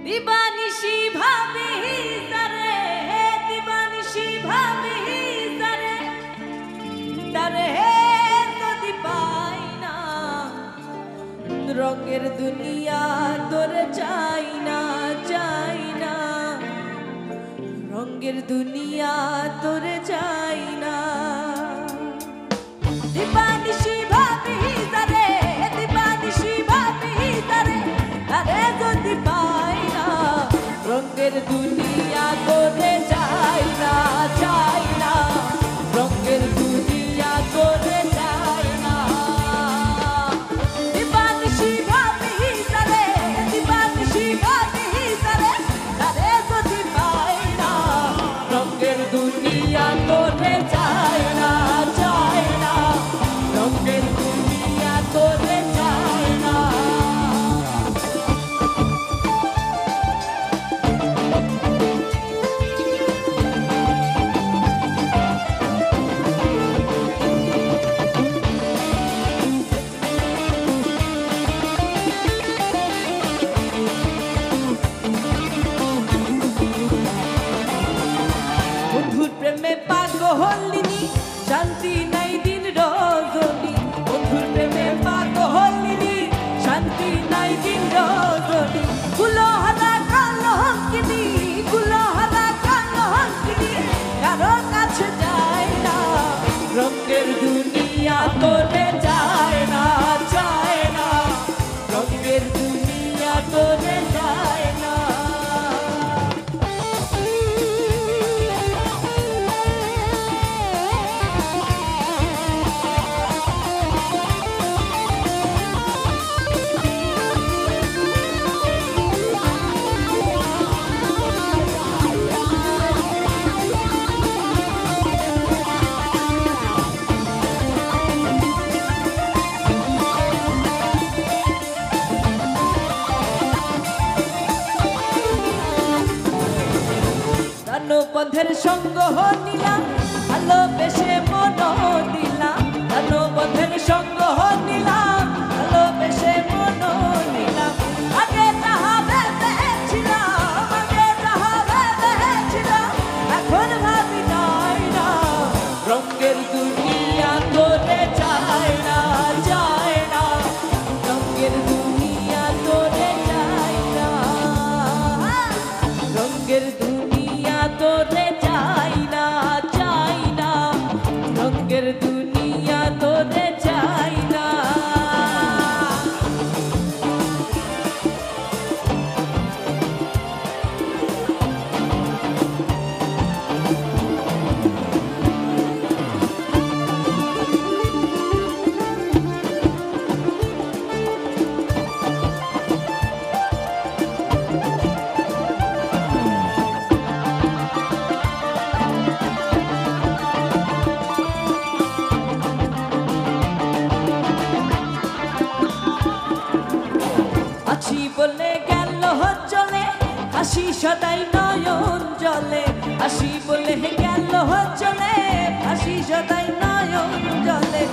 দিবানিশি ভাবি তারে, দিবানিশি ভাবি তারে, তারে যদি পাই না, রঙের দুনিয়া তোরে চাই না, চাই না, রঙের দুনিয়া তোরে চাই না। দিবানিশি ভাবি তারে, দিবানিশি ভাবি তারে, তারে যদি পাই না, রঙের দুনিয়া তোরে চাই না, চাই না, রঙের দুনিয়া তোরে চাই না। দিবানিশি ভাবি তারে, দিবানিশি ভাবি তারে, তারে যদি পাই না, রঙের দুনিয়া তোরে চাই না, চাই না, রঙের দুনিয়া তোরে চাই না। বন্ধুর প্রেমে পাগলিনী, শান্তি নাই দিন রজনী, বন্ধুর প্রেমে পাগলিনী, শান্তি নাই দিন রজনী, কুলহারা কলঙ্কিনী, কুলহারা কলঙ্কিনী, কারো কাছে যায় না, রঙের দুনিয়া তোরে চায় না, চায় না, রঙের দুনিয়া তোরে চায় না। বন্ধের সঙ্গ নিলাম, ভালোবেসে মন দিলাম, বন্ধের সঙ্গ নিলাম, ভালোবেসে মন দিলাম, আগে যাহা ভেবেছিলাম, আগে যাহা ভেবেছিলাম, এখন ভাবি নাই না, রঙের দুনিয়া তোরে চায় না, চায় না, রঙের দুনিয়া তোরে চায় না, রঙের দুনিয়া তোরে চাই না, চাই না, রঙের দুনিয়া তোরে চাই না। আছি বলে গেল চলে, হাসি সদাই নয়ন জলে, হাসি বলে গেল চলে, হাসি সদাই নয়ন জলে,